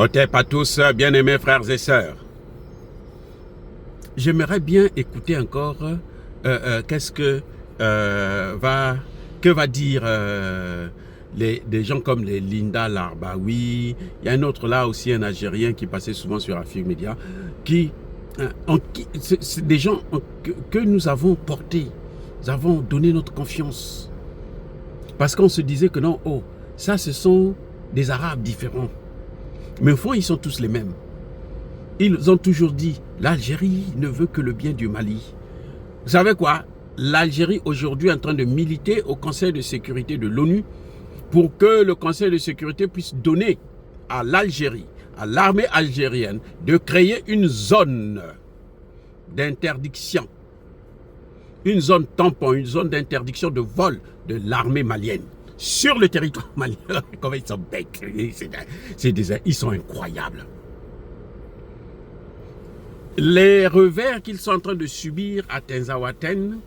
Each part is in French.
Otep à tous, bien-aimés frères et sœurs. J'aimerais bien écouter encore qu'est-ce que va dire des gens comme les Linda Larbaoui. Il y a un autre là aussi, un Algérien qui passait souvent sur Afrique Média, c'est des gens que nous avons portés, nous avons donné notre confiance. Parce qu'on se disait que non, ça ce sont des Arabes différents. Mais au fond, ils sont tous les mêmes. Ils ont toujours dit, l'Algérie ne veut que le bien du Mali. Vous savez quoi? L'Algérie aujourd'hui est en train de militer au Conseil de sécurité de l'ONU pour que le Conseil de sécurité puisse donner à l'Algérie, à l'armée algérienne, de créer une zone d'interdiction. Une zone tampon, une zone d'interdiction de vol de l'armée malienne. Sur le territoire malien, comment ils sont bêtes, ils sont incroyables. Les revers qu'ils sont en train de subir à Tinzaouaten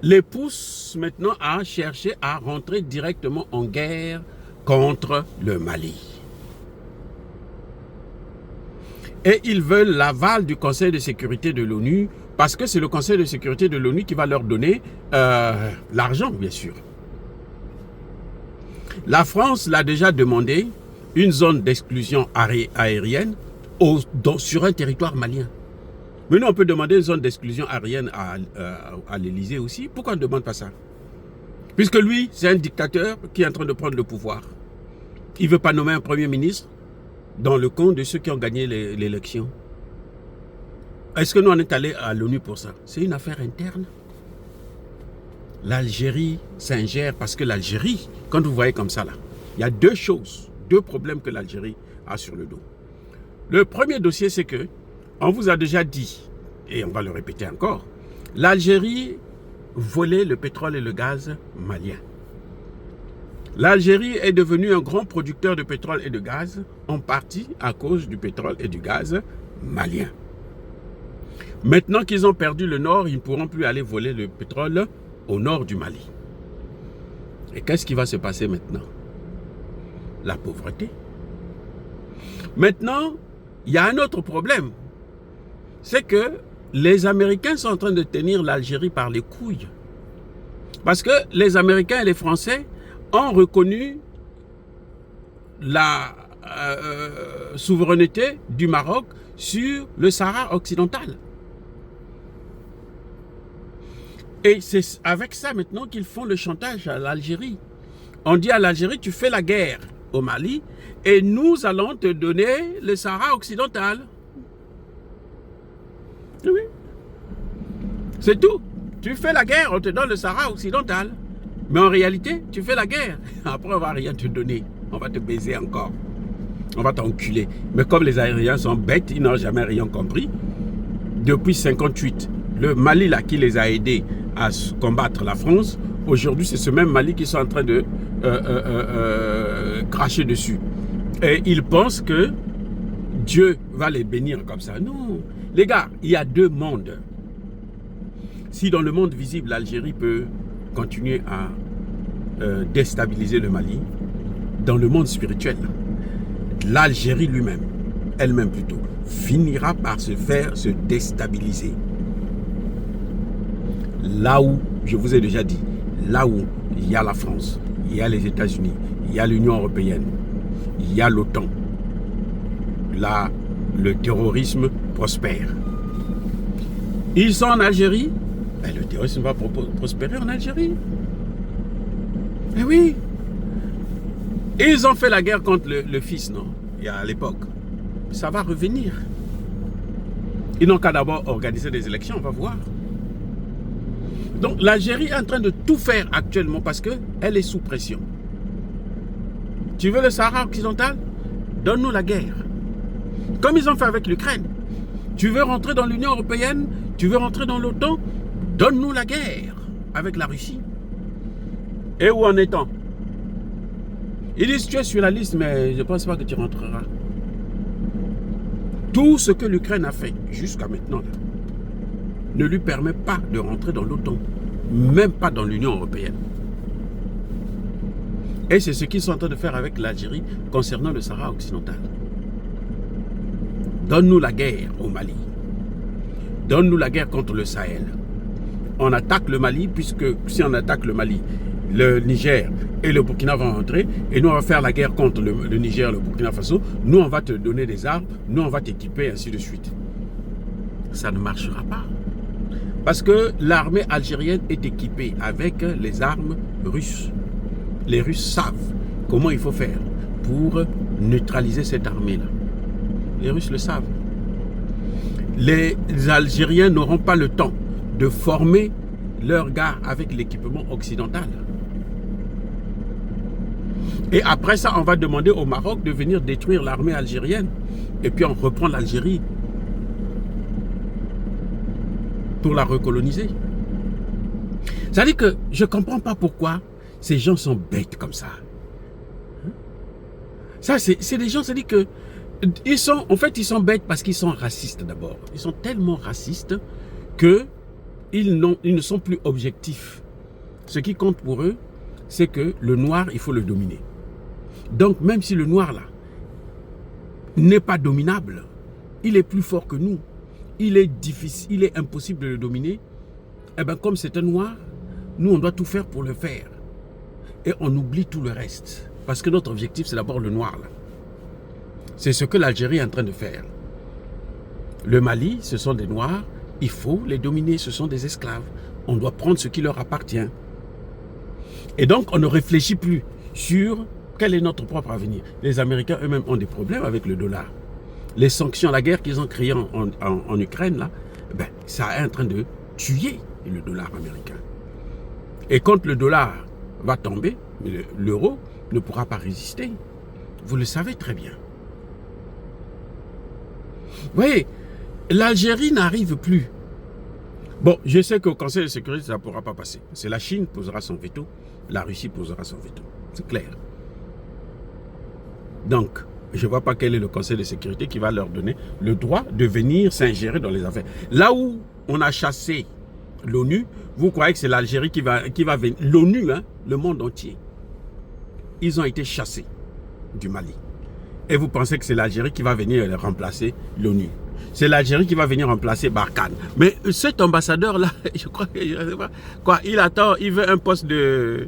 les poussent maintenant à chercher à rentrer directement en guerre contre le Mali. Et ils veulent l'aval du Conseil de sécurité de l'ONU parce que c'est le Conseil de sécurité de l'ONU qui va leur donner l'argent, bien sûr. La France l'a déjà demandé, une zone d'exclusion aérienne sur un territoire malien. Mais nous, on peut demander une zone d'exclusion aérienne à l'Élysée aussi. Pourquoi on ne demande pas ça? Puisque lui, c'est un dictateur qui est en train de prendre le pouvoir. Il ne veut pas nommer un premier ministre dans le compte de ceux qui ont gagné l'élection. Est-ce que nous, on est allé à l'ONU pour ça? C'est une affaire interne. L'Algérie s'ingère parce que l'Algérie, quand vous voyez comme ça là, il y a deux problèmes que l'Algérie a sur le dos. Le premier dossier, c'est que, on vous a déjà dit, et on va le répéter encore, l'Algérie volait le pétrole et le gaz malien. L'Algérie est devenue un grand producteur de pétrole et de gaz, en partie à cause du pétrole et du gaz malien. Maintenant qu'ils ont perdu le nord, ils ne pourront plus aller voler le pétrole au nord du Mali. Et qu'est-ce qui va se passer maintenant? La pauvreté. Maintenant, il y a un autre problème. C'est que les Américains sont en train de tenir l'Algérie par les couilles. Parce que les Américains et les Français ont reconnu la souveraineté du Maroc sur le Sahara occidental. Et c'est avec ça maintenant qu'ils font le chantage à l'Algérie. On dit à l'Algérie, tu fais la guerre au Mali et nous allons te donner le Sahara occidental. Oui. C'est tout. Tu fais la guerre, on te donne le Sahara occidental. Mais en réalité, tu fais la guerre. Après, on ne va rien te donner. On va te baiser encore. On va t'enculer. Mais comme les Aériens sont bêtes, ils n'ont jamais rien compris. Depuis 1958, le Mali là qui les a aidés à combattre la France, aujourd'hui c'est ce même Mali qui sont en train de cracher dessus. Et ils pensent que Dieu va les bénir comme ça. Non, les gars, il y a deux mondes. Si dans le monde visible, l'Algérie peut continuer à déstabiliser le Mali, dans le monde spirituel, l'Algérie lui-même, elle-même plutôt, finira par se faire se déstabiliser. Là où, je vous ai déjà dit, là où il y a la France, il y a les États-Unis, il y a l'Union européenne, il y a l'OTAN, là, le terrorisme prospère. Ils sont en Algérie, ben, le terrorisme va prospérer en Algérie. Eh oui. Ils ont fait la guerre contre le fils, non? À l'époque. Ça va revenir. Ils n'ont qu'à d'abord organiser des élections, on va voir. Donc l'Algérie est en train de tout faire actuellement parce qu'elle est sous pression. Tu veux le Sahara occidental? Donne-nous la guerre. Comme ils ont fait avec l'Ukraine. Tu veux rentrer dans l'Union européenne? Tu veux rentrer dans l'OTAN? Donne-nous la guerre avec la Russie. Et où en est-on? Ils disent tu es sur la liste, mais je ne pense pas que tu rentreras. Tout ce que l'Ukraine a fait jusqu'à maintenant là, ne lui permet pas de rentrer dans l'OTAN, même pas dans l'Union européenne. Et c'est ce qu'ils sont en train de faire avec l'Algérie concernant le Sahara occidental. Donne-nous la guerre au Mali. Donne-nous la guerre contre le Sahel. On attaque le Mali, puisque si on attaque le Mali, le Niger et le Burkina vont rentrer, et nous on va faire la guerre contre le Niger, le Burkina Faso. Nous on va te donner des armes, nous on va t'équiper, ainsi de suite. Ça ne marchera pas. Parce que l'armée algérienne est équipée avec les armes russes. Les Russes savent comment il faut faire pour neutraliser cette armée-là. Les Russes le savent. Les Algériens n'auront pas le temps de former leurs gars avec l'équipement occidental. Et après ça, on va demander au Maroc de venir détruire l'armée algérienne. Et puis on reprend l'Algérie pour la recoloniser. C'est-à-dire que je ne comprends pas pourquoi ces gens sont bêtes comme ça. Ça, c'est des gens, c'est-à-dire que en fait, ils sont bêtes parce qu'ils sont racistes d'abord. Ils sont tellement racistes qu'ils ne sont plus objectifs. Ce qui compte pour eux, c'est que le noir, il faut le dominer. Donc, même si le noir, là, n'est pas dominable, il est plus fort que nous. Il est difficile, il est impossible de le dominer. Eh bien, comme c'est un noir, nous, on doit tout faire pour le faire. Et on oublie tout le reste. Parce que notre objectif, c'est d'abord le noir, là. C'est ce que l'Algérie est en train de faire. Le Mali, ce sont des noirs. Il faut les dominer. Ce sont des esclaves. On doit prendre ce qui leur appartient. Et donc, on ne réfléchit plus sur quel est notre propre avenir. Les Américains eux-mêmes ont des problèmes avec le dollar. Les sanctions, la guerre qu'ils ont créée en Ukraine, là, ben, ça est en train de tuer le dollar américain. Et quand le dollar va tomber, l'euro ne pourra pas résister. Vous le savez très bien. Vous voyez, l'Algérie n'arrive plus. Bon, je sais qu'au Conseil de sécurité, ça ne pourra pas passer. C'est la Chine qui posera son veto, la Russie posera son veto. C'est clair. Donc, je ne vois pas quel est le Conseil de sécurité qui va leur donner le droit de venir s'ingérer dans les affaires. Là où on a chassé l'ONU, vous croyez que c'est l'Algérie qui va venir. L'ONU, hein, le monde entier, ils ont été chassés du Mali. Et vous pensez que c'est l'Algérie qui va venir remplacer l'ONU. C'est l'Algérie qui va venir remplacer Barkhane. Mais cet ambassadeur-là, je crois que, je sais pas, quoi, il veut un poste de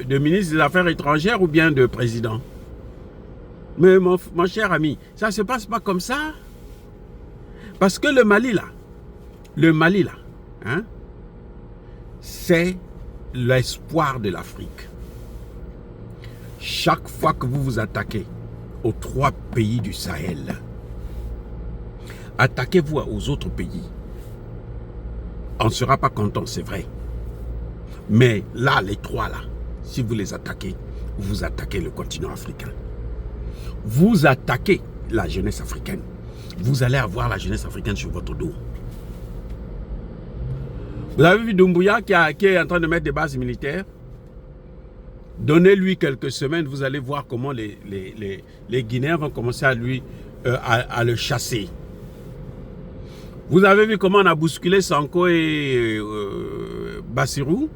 ministre des Affaires étrangères ou bien de président. Mais mon cher ami, ça ne se passe pas comme ça. Parce que le Mali là, hein, c'est l'espoir de l'Afrique. Chaque fois que vous vous attaquez aux 3 pays du Sahel, attaquez-vous aux autres pays. On ne sera pas content, c'est vrai. Mais là, les 3 là, si vous les attaquez, vous attaquez le continent africain. Vous attaquez la jeunesse africaine. Vous allez avoir la jeunesse africaine sur votre dos. Vous avez vu Doumbouya qui est en train de mettre des bases militaires. Donnez-lui quelques semaines, vous allez voir comment les Guinéens vont commencer à le chasser. Vous avez vu comment on a bousculé Sanko et Bassirou,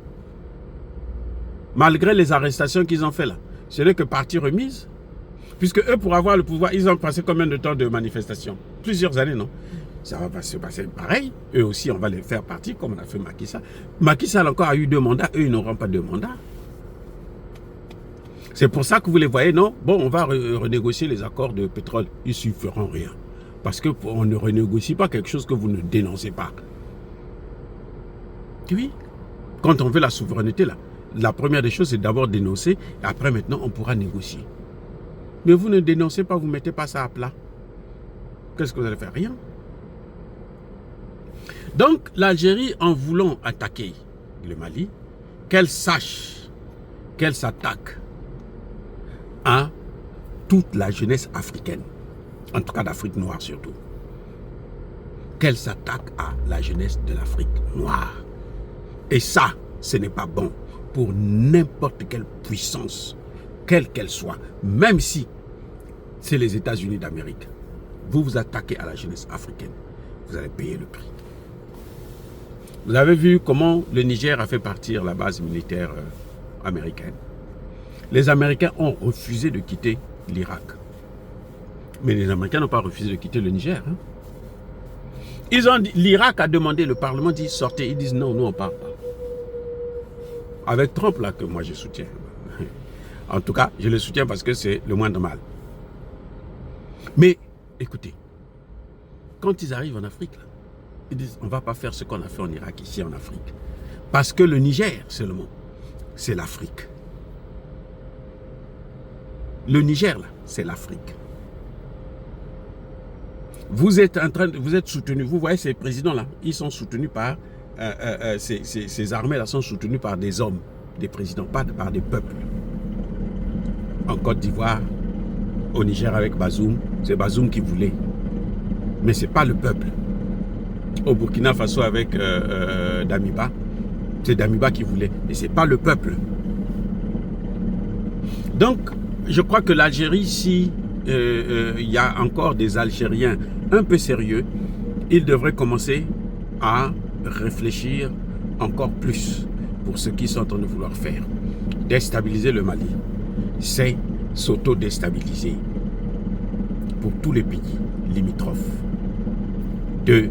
malgré les arrestations qu'ils ont fait là. Ce n'est que partie remise. Puisque eux, pour avoir le pouvoir, ils ont passé combien de temps de manifestation? Plusieurs années, non? Ça va se passer pareil. Eux aussi, on va les faire partie, comme on a fait Macky Sall. Macky Sall encore a eu 2 mandats, eux, ils n'auront pas 2 mandats. C'est pour ça que vous les voyez, non? Bon, on va renégocier les accords de pétrole. Ils ne feront rien. Parce qu'on ne renégocie pas quelque chose que vous ne dénoncez pas. Oui. Quand on veut la souveraineté, là, la première des choses, c'est d'abord dénoncer. Et après, maintenant, on pourra négocier. Mais vous ne dénoncez pas, vous ne mettez pas ça à plat. Qu'est-ce que vous allez faire? Rien. Donc, l'Algérie, en voulant attaquer le Mali, qu'elle sache qu'elle s'attaque à toute la jeunesse africaine, en tout cas d'Afrique noire surtout, qu'elle s'attaque à la jeunesse de l'Afrique noire. Et ça, ce n'est pas bon pour n'importe quelle puissance, quelle qu'elle soit, même si c'est les États-Unis d'Amérique. Vous vous attaquez à la jeunesse africaine, vous allez payer le prix. Vous avez vu comment le Niger a fait partir la base militaire américaine. Les Américains ont refusé de quitter l'Irak. Mais les Américains n'ont pas refusé de quitter le Niger. Hein. L'Irak a demandé, le Parlement dit sortez. Ils disent non, nous on ne part pas. Avec Trump là que moi je soutiens. En tout cas, je le soutiens parce que c'est le moindre mal. Mais écoutez, quand ils arrivent en Afrique, là, ils disent on ne va pas faire ce qu'on a fait en Irak ici en Afrique. Parce que le Niger seulement, c'est l'Afrique. Le Niger là, c'est l'Afrique. Vous êtes soutenus, vous voyez ces présidents-là, ils sont soutenus par, ces armées-là sont soutenues par des hommes, des présidents, pas par des peuples. En Côte d'Ivoire, au Niger avec Bazoum, c'est Bazoum qui voulait. Mais ce n'est pas le peuple. Au Burkina Faso avec Damiba, c'est Damiba qui voulait. Et ce n'est pas le peuple. Donc, je crois que l'Algérie, si il y a encore des Algériens un peu sérieux, ils devraient commencer à réfléchir encore plus pour ce qu'ils sont en train de vouloir faire. Déstabiliser le Mali, c'est s'auto-déstabiliser pour tous les pays limitrophes de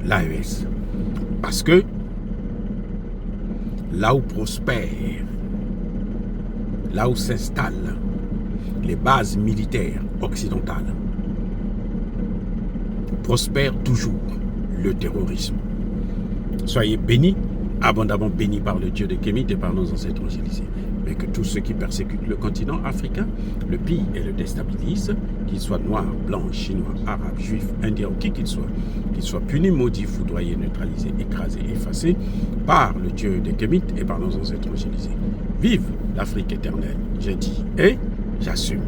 l'AES. Parce que là où prospèrent, là où s'installent les bases militaires occidentales, prospère toujours le terrorisme. Soyez bénis, abondamment bénis par le Dieu de Kémit et par nos ancêtres angélisés. Mais que tous ceux qui persécutent le continent africain le pillent et le déstabilisent, qu'ils soient noirs, blancs, chinois, arabes, juifs, indiens ou qui qu'ils soient punis, maudits, foudroyés, neutralisés, écrasés, effacés par le Dieu de Kémit et par nos ancêtres angélisés. Vive l'Afrique éternelle, j'ai dit et j'assume.